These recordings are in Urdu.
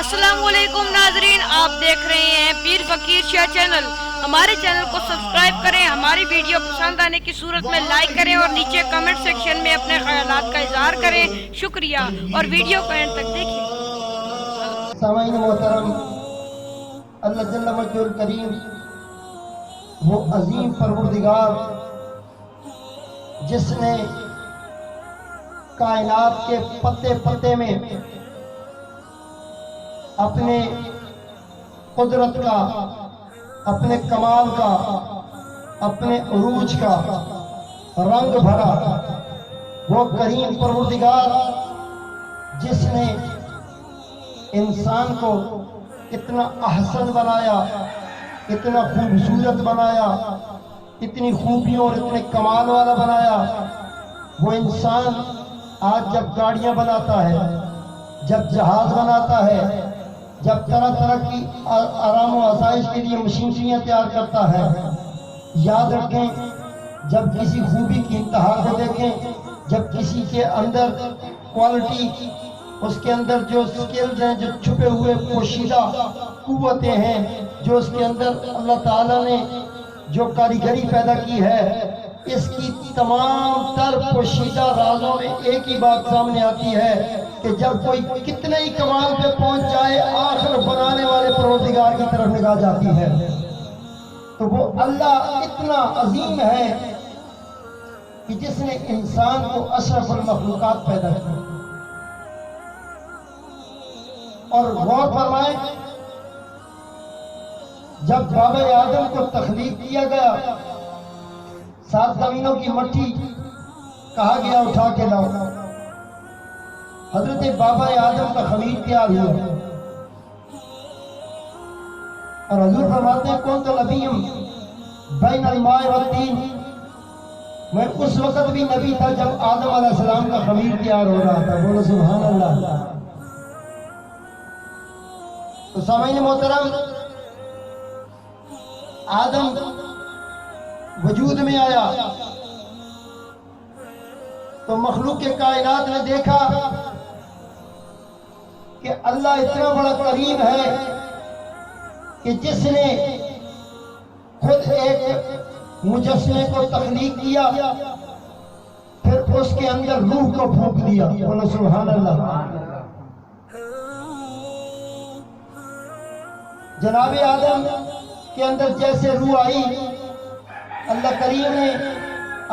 السلام علیکم ناظرین، آپ دیکھ رہے ہیں پیر فقیر شیعہ چینل۔ ہمارے چینل کو سبسکرائب کریں، ہماری ویڈیو پسند آنے کی صورت میں لائک کریں اور نیچے کمنٹ سیکشن میں اپنے خیالات کا اظہار کریں۔ شکریہ، اور ویڈیو کو اینڈ تک دیکھیں۔ سامعین محترم، اللہ جل مجدہ الکریم وہ عظیم پروردگار جس نے کائنات کے پتے پتے میں اپنے قدرت کا، اپنے کمال کا، اپنے عروج کا رنگ بھرا، وہ کریم پروردگار جس نے انسان کو اتنا احسن بنایا، اتنا خوبصورت بنایا، اتنی خوبیوں اور اتنے کمال والا بنایا، وہ انسان آج جب گاڑیاں بناتا ہے، جب جہاز بناتا ہے، جب طرح طرح کی آرام و آسائش کے لیے مشینریاں تیار کرتا ہے، یاد رکھیں جب کسی خوبی کی انتہا کو دیکھیں، جب کسی کے اندر کوالٹی، اس کے اندر جو سکلز ہیں، جو چھپے ہوئے پوشیدہ قوتیں ہیں، جو اس کے اندر اللہ تعالیٰ نے جو کاریگری پیدا کی ہے، اس کی تمام تر پوشیدہ رازوں میں ایک ہی بات سامنے آتی ہے کہ جب کوئی کتنے ہی کمال پہ پہنچ جائے، آخر بنانے والے پروردگار کی طرف نگاہ جاتی ہے۔ تو وہ اللہ اتنا عظیم ہے کہ جس نے انسان کو اشرف المخلوقات پیدا کیا۔ اور غور فرمائیں، جب بابا آدم کو تخلیق کیا گیا، 7 زمینوں کی مٹی کہا گیا اٹھا کے لاؤ، حضرت بابا آدم کا خمیر تیار ہوا، اور حضور فرماتے ہیں کون تو نبیم بین الماء والطین، میں اس وقت بھی نبی تھا جب آدم علیہ السلام کا خمیر تیار ہو رہا تھا۔ بولو سبحان اللہ۔ تو سامعین محترم، آدم وجود میں آیا تو مخلوق کے کائنات نے دیکھا کہ اللہ اتنا بڑا کریم ہے کہ جس نے خود ایک مجسمے کو تخلیق کیا، پھر اس کے اندر روح کو پھونک دیا۔ بولو سبحان اللہ۔ جناب آدم کے اندر جیسے روح آئی، اللہ کریم نے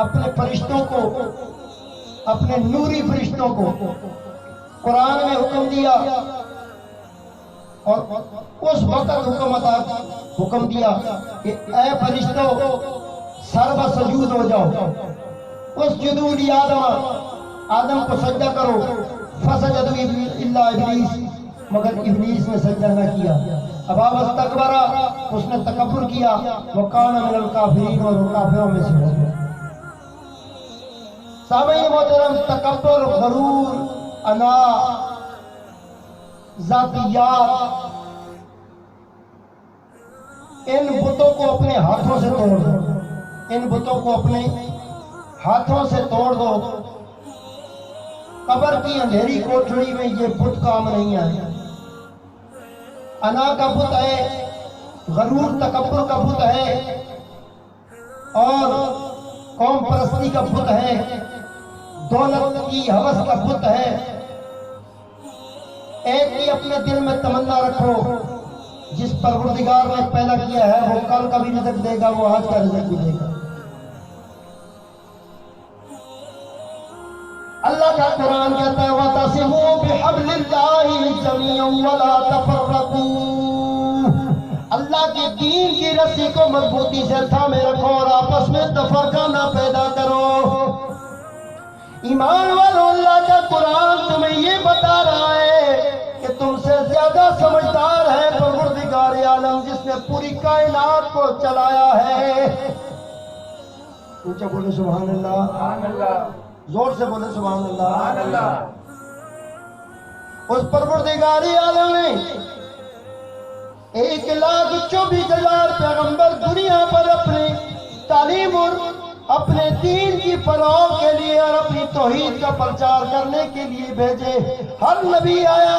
اپنے فرشتوں کو، اپنے نوری فرشتوں کو قرآن میں حکم دیا، اور اس وقت حکم دیا کہ اے فرشتوں سر بسجود ہو جاؤ، اسجدوا لآدم، آدم کو سجدہ کرو، فسجدوا الا ابلیس، مگر ابلیس نے سجدہ نہ کیا۔ ابا واستکبر، اس نے تکبر کیا، وکان من الکافرین، اور وہ کافروں میں سے ہو گیا۔ سامعین محترم، تکبر، غرور، انا، ذاتیات، ان بتوں کو اپنے ہاتھوں سے توڑ دو، ان بتوں کو اپنے ہاتھوں سے توڑ دو۔ قبر کی اندھیری کوٹھڑی میں یہ بت کام نہیں آئے۔ انا کا بت ہے، غرور تکبر کا بت ہے، اور قوم پرستی کا بت ہے، دولت کی ہوس کا بت ہے۔ ایک ہی اپنے دل میں تمنا رکھو، جس پروردگار نے پیدا کیا ہے وہ کل کا بھی رزق دے گا، وہ آج کا رزق بھی دے گا۔ اللہ کا قرآن کہتا ہے وَاعْتَصِمُوا بِحَبْلِ اللَّهِ جَمِيعًا وَلَا تَفَرَّقُوا، اللہ کے دین کی رسی کو مضبوطی سے تھامے رکھو اور آپس میں تفرقہ نہ پیدا کرو۔ ایمان والو، اللہ کا قرآن تمہیں یہ بتا رہا ہے کہ تم سے زیادہ سمجھدار ہے پروردگار عالم، جس نے پوری کائنات کو چلایا ہے۔ اونچا بولے سبحان اللہ، زور سے بولے سبحان اللہ۔ اس پروردگار عالم نے 1,24,000 پیغمبر دنیا پر اپنی تعلیم اور اپنے دین کی فلاح کے لیے اور اپنی توحید کا پرچار کرنے کے لیے بھیجے۔ ہر نبی آیا،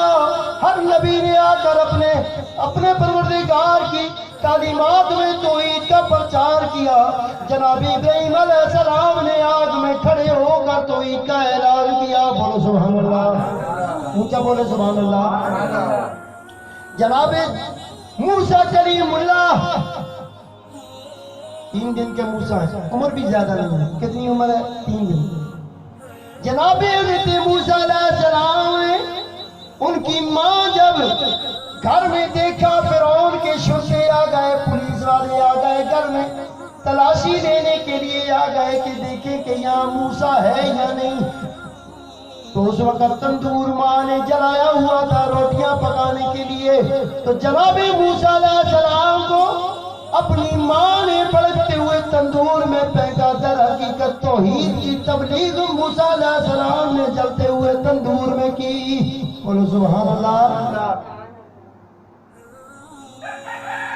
ہر نبی نے آ کر اپنے پروردگار کی تعلیمات میں توحید کا پرچار کیا۔ جناب ابراہیم علیہ السلام نے آگ میں کھڑے ہو کر توحید کا اعلان کیا۔ بولو سبحان اللہ، اونچا بولے سبحان اللہ۔ جناب موسیٰ کلیم اللہ 3 دن کے موسیٰ ہیں، عمر بھی زیادہ نہیں ہے، کتنی عمر ہے؟ 3 دن۔ جناب حضرت موسیٰ علیہ السلام نے ان کی ماں جب گھر میں دیکھا فرعون کے شرطے آ گئے، پولیس والے آ گئے گھر میں، تلاشی لینے کے لیے آ گئے کہ دیکھیں کہ یہاں موسیٰ ہے یا نہیں۔ تو اس وقت تندور ماں نے جلایا ہوا تھا روٹیاں پکانے کے لیے، تو جناب موسیٰ علیہ السلام کو اپنی ماں نے بڑکتے ہوئے تندور میں پھینکا۔ در حقیقت توحید کی تبلیغ موسیٰ علیہ السلام نے جلتے ہوئے تندور میں کی۔ بولو سبحان اللہ۔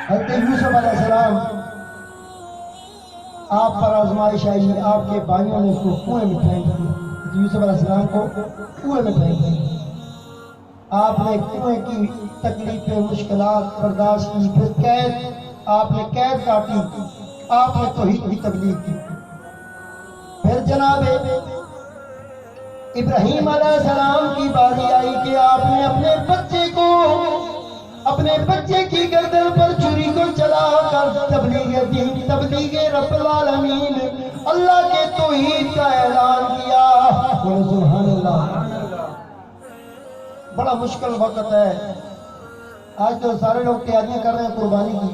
حضرت یوسف علیہ السلام آپ پر آزمائش آئی، آپ کے بھائیوں نے اس کو کنویں میں پھینک دیا۔ یوسف علیہ السلام کو کنویں میں پھینک دیا۔ آپ نے کنویں کی تکلیفیں مشکلات برداشت کی، پھر آپ نے قید کاٹی، آپ نے توحید کی تبلیغ کی۔ پھر جناب ابراہیم علیہ السلام کی باری آئی کہ آپ نے اپنے بچے کی گردن پر چھری کو چلا کر تبلیغ دین، تبلیغ رب العالمین، اللہ کے توحید کا اعلان کیا۔ سبحان اللہ۔ بڑا مشکل وقت ہے، آج تو سارے لوگ تیاریاں کر رہے ہیں قربانی کی،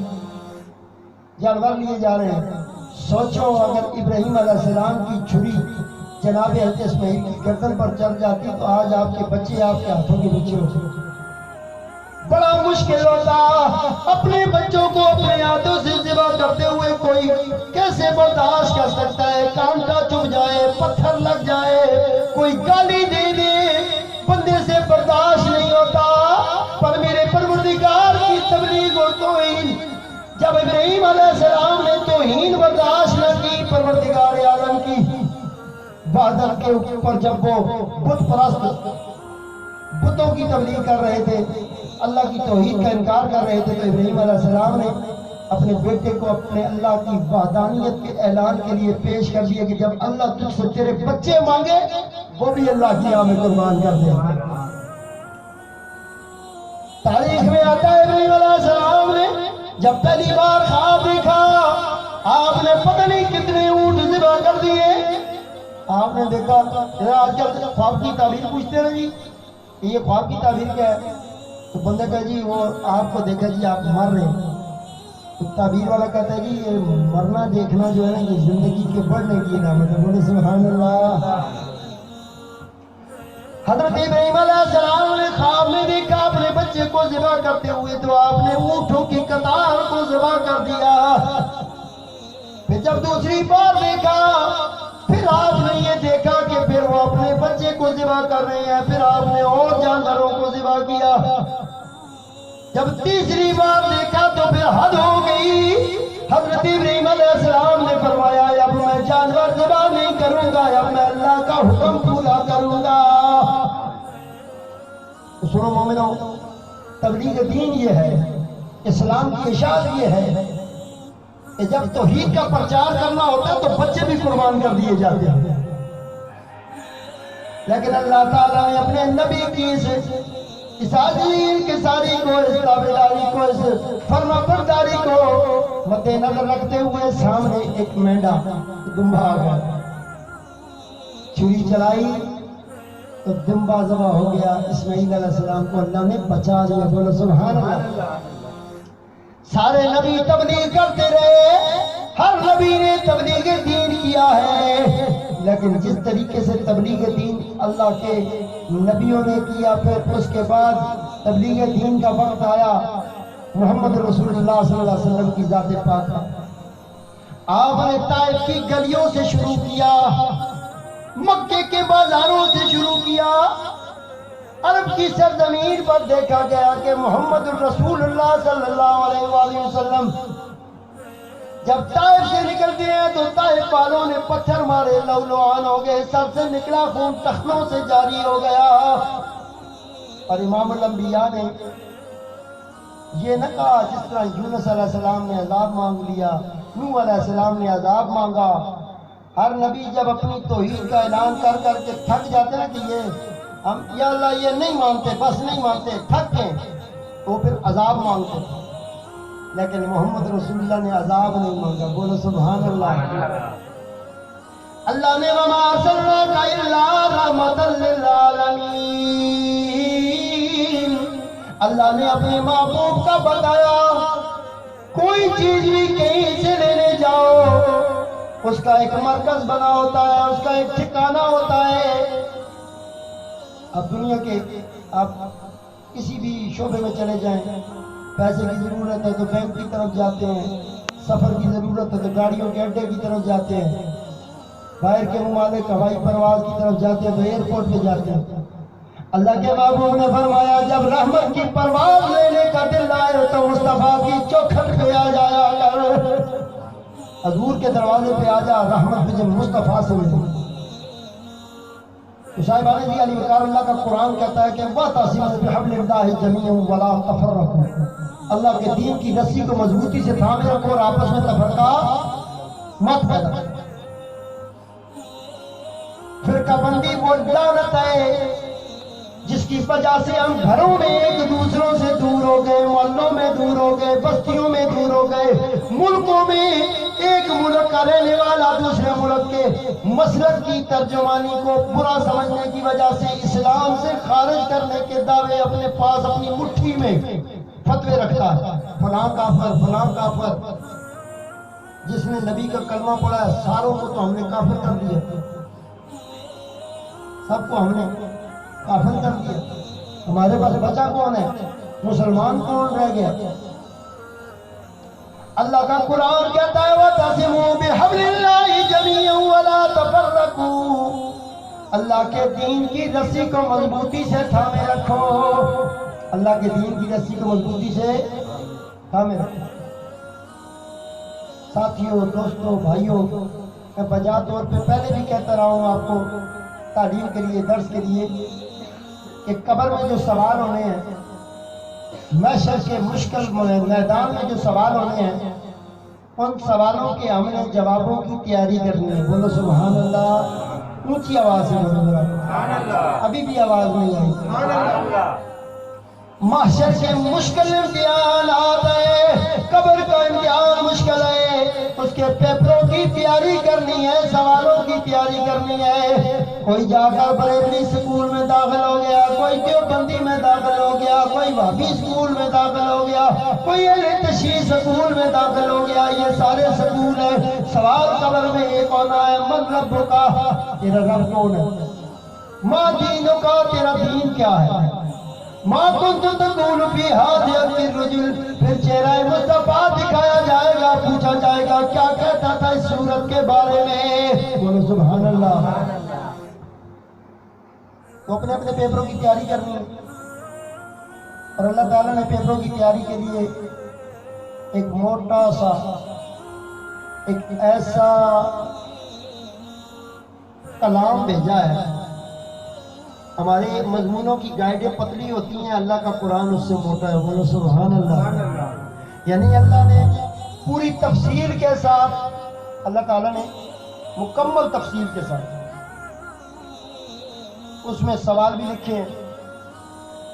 جانور لیے جا رہے ہیں۔ سوچو اگر ابراہیم علیہ السلام کی چھری جناب حضرت اسماعیل کی گردن پر چل جاتی تو آج آپ کے بچے آپ کے ہاتھوں کے نیچے ہوتے۔ بڑا مشکل ہوتا اپنے بچوں کو اپنے ہاتھوں سے ذبح کرتے ہوئے، کوئی کیسے برداشت کر سکتا ہے؟ کانٹا چبھ جائے، پتھر لگ جائے، کوئی گالی دے دے، بندے سے برداشت نہیں ہوتا۔ پر میرے پروردگار کی تبلیغ اور توہین، جب ابراہیم علیہ السلام نے توہین برداشت نہ کی پروردگار عالم کی بادل کے اوپر، جب وہ بت پرست بتوں کی تبلیغ کر رہے تھے، اللہ کی توحید کا انکار کر رہے تھے، تو ابراہیم علیہ السلام نے اپنے بیٹے کو اپنے اللہ کی وحدانیت کے اعلان کے لیے پیش کر دیا کہ جب اللہ تجھ سے تیرے بچے مانگے وہ بھی اللہ کی راہ میں قربان کر دے۔ تاریخ میں آتا ہے ابراہیم علیہ السلام نے جب پہلی بار خواب دیکھا، آپ نے پتہ نہیں کتنے اونٹ ذبح کر دیے۔ آپ نے دیکھا آج کل خواب کی تعبیر پوچھتے ہیں جی، یہ خواب کی تعبیر کیا ہے؟ تو بندہ کہا جی وہ آپ کو دیکھا جی آپ مر رہے ہیں، تو تعبیر والا کہتا ہے جی یہ مرنا دیکھنا جو ہے نا یہ زندگی کے بڑھنے کی علامت ہے۔ بولے سبحان اللہ۔ حضرت ابراہیم علیہ السلام نے خواب میں دیکھا اپنے بچے کو ذبح کرتے ہوئے، تو آپ نے اونٹوں کی قطار کو ذبح کر دیا۔ پھر جب دوسری بار دیکھا، پھر آپ نے یہ دیکھا کہ پھر وہ اپنے بچے کو ذبح کر رہے ہیں، پھر آپ نے اور جانوروں کو ذبح کیا۔ جب تیسری بار دیکھا تو پھر حد ہو گئی۔ حضرت ابراہیم علیہ السلام نے فرمایا اب میں جانور ذبح نہیں کروں گا، اب میں اللہ کا حکم پورا کروں گا۔ تو سنو مومنو، تبلیغ دین یہ ہے، اسلام کی اشاعت یہ ہے کہ جب توحید کا پرچار کرنا ہوتا ہے تو بچے بھی قربان کر دیے جاتے ہیں۔ لیکن اللہ تعالیٰ نے اپنے نبی کی اس عظیم کے ساری کو، اس تابعداری کو، اس فرما برداری کو مد نظر رکھتے ہوئے سامنے ایک مینڈا دمبا آ گیا، چھری چلائی تو دمبا ذبح ہو گیا۔ اسماعیل علیہ السلام کو اللہ نے بچا لیا۔ بولو سبحان اللہ۔ سارے نبی تبلیغ کرتے رہے، ہر نبی نے تبلیغ دین کیا ہے، لیکن جس طریقے سے تبلیغ دین اللہ کے نبیوں نے کیا، پھر اس کے بعد تبلیغ دین کا وقت آیا محمد رسول اللہ صلی اللہ علیہ وسلم کی ذات پاک کا۔ آپ نے طائف کی گلیوں سے شروع کیا، مکے کے بازاروں سے شروع کیا، عرب کی سرزمین پر دیکھا گیا کہ محمد رسول اللہ صلی اللہ علیہ وآلہ وسلم جب طائف سے نکلتے ہیں تو طائف والوں نے پتھر مارے، لہولہان ہو گئے، سر سے نکلا خون ٹخنوں سے جاری ہو گیا۔ اور امام الانبیاء نے یہ نہ کہا جس طرح یونس علیہ السلام نے عذاب مانگ لیا، نوح علیہ السلام نے عذاب مانگا۔ ہر نبی جب اپنی توحید کا اعلان کر کر کے تھک جاتے نا کہ ہم یا اللہ یہ نہیں مانتے، بس نہیں مانتے، تھک گئے، تو پھر عذاب مانگتے تھے، لیکن محمد رسول اللہ نے عذاب نہیں مانگا۔ بولو سبحان اللہ۔ اللہ نے وما ارسلناک الا رحمۃ للعالمین، اللہ نے اپنے محبوب کا بتایا کوئی چیز بھی کہیں سے لینے جاؤ اس کا ایک مرکز بنا ہوتا ہے، اس کا ایک ٹھکانہ ہوتا ہے۔ اب دنیا کے آپ کسی بھی شعبے میں چلے جائیں، پیسے کی ضرورت ہے تو بینک کی طرف جاتے ہیں، سفر کی ضرورت ہے تو گاڑیوں کے اڈے کی طرف جاتے ہیں، باہر کے ممالک ہوائی پرواز کی طرف جاتے ہیں تو ایئرپورٹ پہ جاتے ہیں۔ اللہ کے محبوب نے فرمایا جب رحمت کی پرواز لینے کا دل آئے تو مصطفیٰ کی چوکھٹ پہ آ جایا کر، حضور کے دروازے پہ آ جا، رحمت تجھے مصطفیٰ سے ملے۔ تو صاحبان جی علی وقار اللہ کا قرآن کہتا ہے کہ وَاعْتَصِمُوا بِحَبْلِ اللَّهِ جَمِيعًا وَلَا تَفَرَّقُوا، اللہ کے دین کی رسی کو مضبوطی سے تھامے رکھو اور آپس میں تفرقہ مت پیدا کرو۔ فرقہ بندی وہ لعنت ہے جس کی وجہ سے ہم گھروں میں ایک دوسروں سے دور ہو گئے، محلوں میں دور ہو گئے، بستیوں میں دور ہو گئے، ملکوں میں ایک ملک کا رہنے والا دوسرے ملک کے مسلک کی ترجمانی کو برا سمجھنے کی وجہ سے اسلام سے خارج کرنے کے دعوے اپنے پاس اپنی مٹھی میں فتوے رکھتا ہے، فلاں کافر فلاں کافر۔ جس نے نبی کا کلمہ پڑھا ہے ساروں کو تو ہم نے کافر کر دیا، سب کو ہم نے کافر کر دیا، ہمارے پاس بچا کون ہے؟ مسلمان کون رہ گیا؟ اللہ کا قرآن کہتا ہے وَاعْتَصِمُوا بِحَبْلِ اللَّهِ جَمِيعًا وَلَا تَفَرَّقُوا، اللہ کے دین کی رسی کو مضبوطی سے تھامے رکھو، اللہ کے دین کی رسی کو مضبوطی سے تھامے رکھو۔ ساتھیوں، دوستوں، بھائیوں، میں بجا طور پہ پہلے بھی کہتا رہا ہوں آپ کو تعلیم کے لیے، درس کے لیے، کہ قبر میں جو سوال ہونے ہیں، محشر کے مشکل میدان میں جو سوال ہونے ہیں، ان سوالوں کے ہم نے جوابوں کی تیاری کرنی ہے۔ بولو سبحان اللہ، اونچی آواز سے بولو ذرا، ابھی بھی آواز نہیں آئی۔ محشر کے مشکل امتحانات ہیں، قبر کا امتحان مشکل ہے، اس کے پیپروں کی تیاری کرنی ہے، سوالوں کی تیاری کرنی ہے۔ کوئی جا کر بریلوی سکول میں داخل ہو گیا، کوئی دیوبندی میں داخل ہو گیا، کوئی وہابی سکول میں داخل ہو گیا، کوئی اہل تشیع سکول میں داخل ہو گیا، یہ سارے سکول ہیں۔ سوال قبر میں ایک ہونا ہے، من ربک، تیرا رب کون ہے؟ ما دینک، تیرا دین کیا ہے؟ ما کنت تقول فی ہذہ الرجل، پھر چہرہ مصطفیٰ دکھایا جائے گا، پوچھا جائے گا کیا کہتا تھا اس صورت کے بارے میں؟ بولو سبحان اللہ۔ تو اپنے اپنے پیپروں کی تیاری کرنی ہے، اور اللہ تعالیٰ نے پیپروں کی تیاری کے لیے ایک موٹا سا، ایک ایسا کلام بھیجا ہے۔ ہمارے مضمونوں کی گائیڈیں پتلی ہوتی ہیں، اللہ کا قرآن اس سے موٹا ہے۔ بولو سبحان اللہ۔ یعنی اللہ نے پوری تفصیل کے ساتھ، اللہ تعالیٰ نے مکمل تفصیل کے ساتھ اس میں سوال بھی لکھے ہیں،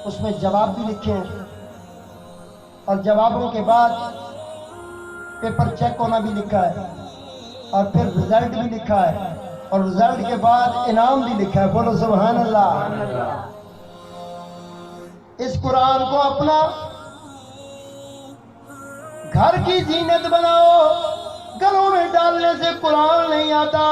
اس میں جواب بھی لکھے ہیں، اور جوابوں کے بعد پیپر چیک ہونا بھی لکھا ہے، اور پھر رزلٹ بھی لکھا ہے، اور رزلٹ کے بعد انعام بھی لکھا ہے۔ بولو سبحان اللہ۔ اس قرآن کو اپنا گھر کی زینت بناؤ، گھروں میں ڈالنے سے قرآن نہیں آتا،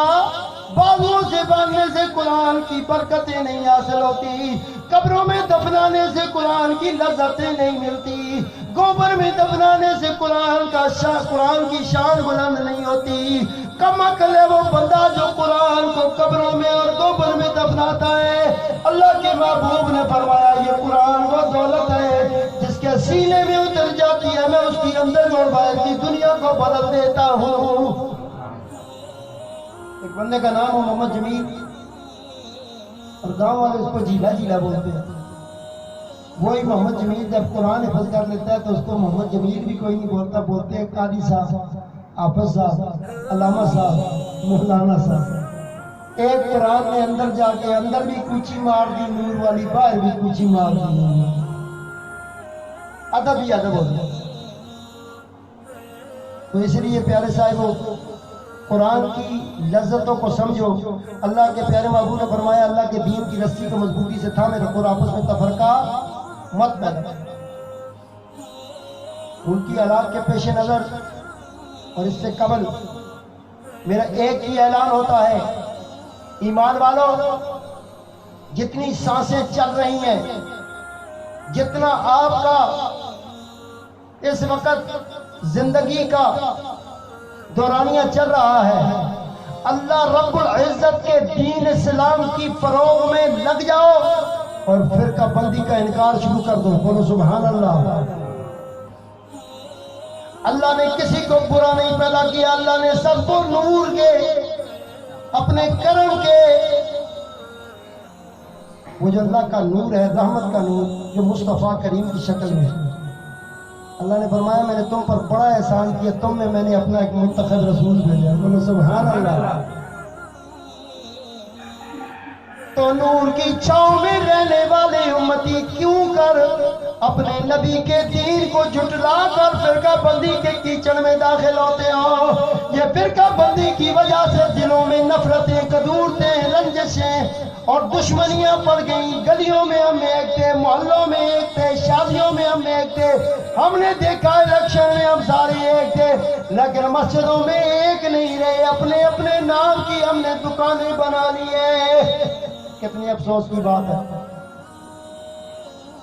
بازوؤں سے باندھنے سے قرآن کی برکتیں نہیں حاصل ہوتی، قبروں میں دفنانے سے قرآن کی لذتیں نہیں ملتی، گوبر میں دفنانے سے قرآن کی شان بلند نہیں ہوتی۔ کم عقل ہے وہ بندہ جو قرآن کو قبروں میں اور گوبر میں دفناتا ہے۔ اللہ کے محبوب نے فرمایا یہ قرآن وہ دولت ہے جس کے سینے میں اتر جاتی ہے، میں اس کی اندر اور باہر کی دنیا کو بدل دیتا ہوں۔ ایک بندے کا نام ہے محمد جمیل، اور گاؤں والے اس کو جیلا جیلا بولتے ہیں۔ وہی محمد جمیل جب قرآن حفظ کر لیتا ہے تو اس کو محمد جمیل بھی کوئی نہیں بولتا، بولتے ہیں قاری صاحب، حافظ صاحب، علامہ صاحب، مولانا صاحب۔ ایک قرآن نے اندر جا کے اندر بھی کوچی مار دی نور والی، باہر بھی کوچی مار دی نور والی۔ ادب ہی ادب ہو گیا۔ تو اس لیے پیارے صاحبوں، قرآن کی لذتوں کو سمجھو۔ اللہ کے پیارے محبوب نے فرمایا اللہ کے دین کی رسی کو مضبوطی سے تھامے رکھو اور آپس میں تفرقہ مت پیدا۔ ان کی حالات کے پیش نظر اور اس سے قبل میرا ایک ہی اعلان ہوتا ہے، ایمان والو، جتنی سانسیں چل رہی ہیں، جتنا آپ کا اس وقت زندگی کا دورانیہ چل رہا ہے، اللہ رب العزت کے دین اسلام کی فروغ میں لگ جاؤ اور فرقہ بندی کا انکار شروع کر دو۔ بولو سبحان اللہ۔ اللہ نے کسی کو برا نہیں پیدا کیا، اللہ نے سب کو نور کے، اپنے کرم کے، وہ جو اللہ کا نور ہے، رحمت کا نور جو مصطفیٰ کریم کی شکل میں ہے۔ اللہ نے فرمایا میں نے تم پر بڑا احسان کیا، تم میں نے اپنا ایک منتخب رسول بھیجا۔ بولو سبحان اللہ۔ تو نور کی چھاؤں میں رہنے والے امتی کیوں کر اپنے نبی کے دین کو جھٹلا کر فرقہ بندی کے کیچڑ میں داخل ہوتے ہو؟ یہ فرقہ بندی کی وجہ سے دلوں میں نفرتیں، کدورتیں، رنجشیں اور دشمنیاں پڑ گئیں۔ گلیوں میں ہم ایک تھے، محلوں میں ایک تھے، شادیوں میں ہم ایک تھے، ہم نے دیکھا الیکشن میں ہم سارے ایک تھے، لیکن مسجدوں میں ایک نہیں رہے، اپنے اپنے نام کی ہم نے دکانیں بنا لی ہیں۔ کتنی افسوس کی بات ہے۔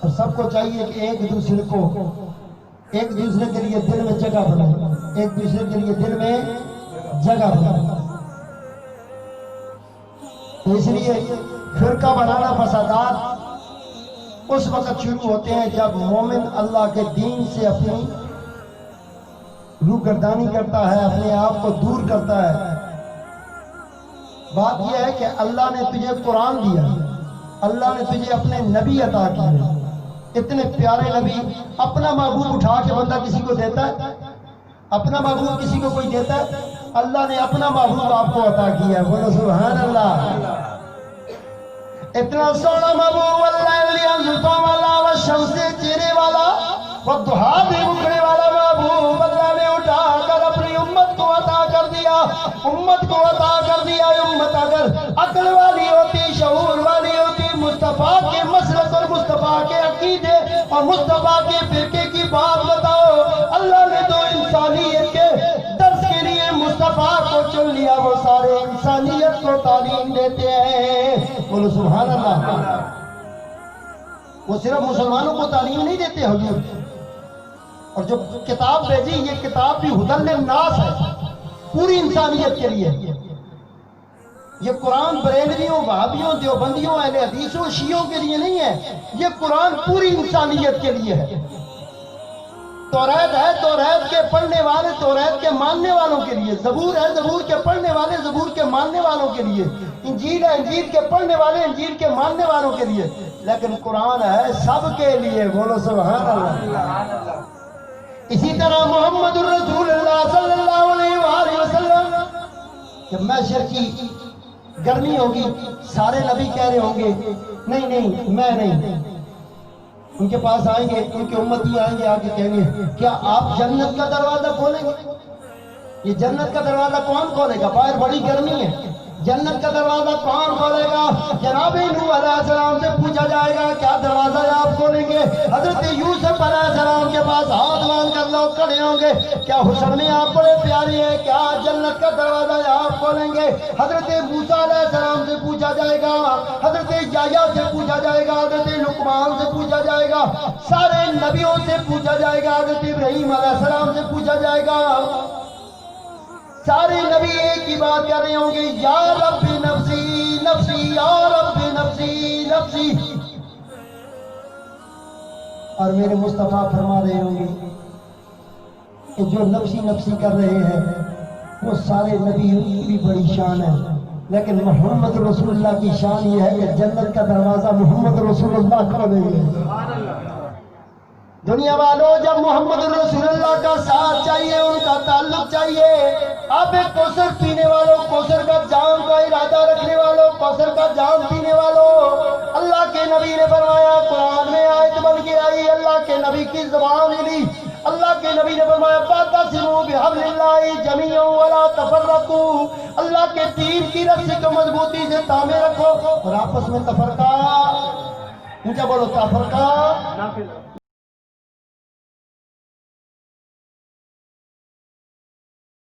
اور سب کو چاہیے کہ ایک دوسرے کے لیے دل میں جگہ بنائے، ایک دوسرے کے لیے دل میں جگہ بنائے۔ تو اس لیے فرقہ بنانا، فسادات اس وقت شروع ہوتے ہیں جب مومن اللہ کے دین سے اپنی روگردانی کرتا ہے، اپنے آپ کو دور کرتا ہے۔ بات یہ ہے کہ اللہ نے تجھے قرآن دیا، اللہ نے تجھے اپنے نبی عطا کیے، اتنے پیارے نبی۔ اپنا محبوب اٹھا کے بندہ کسی کو دیتا ہے؟ اپنا محبوب کسی کو کوئی دیتا ہے؟ اللہ نے اپنا محبوب آپ کو عطا کیا۔ بولو سبحان اللہ۔ اتنا سونا محبوب، اللہ والشمس چہرے والا، والضحیٰ بھی اٹھنے والا محبوب اللہ نے اٹھا کر اپنی امت کو عطا کر دیا، امت کو عطا کر دیا۔ امت اگر عقل والی ہوتی، شعور والی ہوتی، مصطفیٰ کے مسلک اور مصطفیٰ کے عقیدے اور مصطفیٰ کے فرقے کی بات بتاؤ۔ اللہ نے تو انسانیت کے درس کے لیے مصطفیٰ کو چن لیا، وہ سارے انسانیت کو تعلیم دیتے ہیں۔ بولو سبحان اللہ۔ وہ صرف مسلمانوں کو تعلیم نہیں دیتے حضور، اور جو کتاب بھیجی یہ کتاب بھی ہدی للناس ہے، پوری انسانیت کے لیے۔ یہ قرآن بریلویوں، وہابیوں، دیوبندیوں، اہل حدیثوں، شیعوں کے لیے نہیں ہے، یہ قرآن پوری انسانیت کے لیے ہے۔ توریت ہے، توریت کے پڑھنے والے، توریت کے ماننے والوں کے لیے۔ زبور ہے، زبور کے پڑھنے والے، زبور کے ماننے والوں کے لیے۔ انجیل ہے، انجیل کے پڑھنے والے، انجیل کے ماننے والوں کے لیے۔ لیکن قرآن ہے سب کے لیے۔ بولو سبحان اللہ۔ اسی طرح محمد الرسول اللہ صلی اللہ علیہ وآلہ وسلم، جب محشر کی گرمی ہوگی، سارے نبی کہہ رہے ہوں گے نہیں نہیں میں نہیں۔ ان کے پاس آئیں گے، ان کے امتی آئیں گے، آگے کہیں گے کیا آپ جنت کا دروازہ کھولیں گے؟ یہ جنت کا دروازہ کون کھولے گا؟ باہر بڑی گرمی ہے، جنت کا دروازہ کون کھولے گا؟ جناب نوح علیہ السلام سے پوچھا جائے گا کیا دروازہ آپ کھولیں گے؟ حضرت یوسف علیہ السلام کے پاس ہاتھ باندھ کر لوگ کھڑے ہوں گے، کیا حسن میں آپ بڑے پیارے ہیں، کیا جنت کا دروازہ آپ کھولیں گے؟ حضرت موسیٰ علیہ السلام سے پوچھا جائے گا، حضرت یحییٰ سے پوچھا جائے گا، حضرت لقمان سے پوچھا جائے گا، سارے نبیوں سے پوچھا جائے گا، حضرت ابراہیم علیہ السلام سے پوچھا جائے گا۔ سارے نبی ایک ہی بات کر رہے ہوں گے، یا رب نفسی نفسی، یا رب نفسی نفسی۔ اور میرے مصطفیٰ فرما رہے ہوں گے کہ جو نفسی نفسی کر رہے ہیں وہ سارے نبی کی بھی بڑی شان ہے، لیکن محمد رسول اللہ کی شان یہ ہے کہ جنت کا دروازہ محمد رسول اللہ کھولیں گے۔ دنیا والوں جب محمد رسول اللہ کا ساتھ چاہیے، ان کا تعلق چاہیے، آپ ایک کوثر پینے والوں، کوثر کا جام کا ارادہ رکھنے والوں، کوثر کا جام پینے والوں، اللہ کے نبی نے فرمایا، قرآن میں آیت بن کے آئی، اللہ کے نبی کی زبان ملی، اللہ کے نبی نے فرمایا فَاعْتَصِمُوا بِحَبْلِ اللَّهِ جَمِيعًا وَلَا تَفَرَّقُوا، اللہ کے دین کی رسی کو مضبوطی سے تھامے رکھو اور آپس میں تفرقہ، اونچا بولو، تفرقہ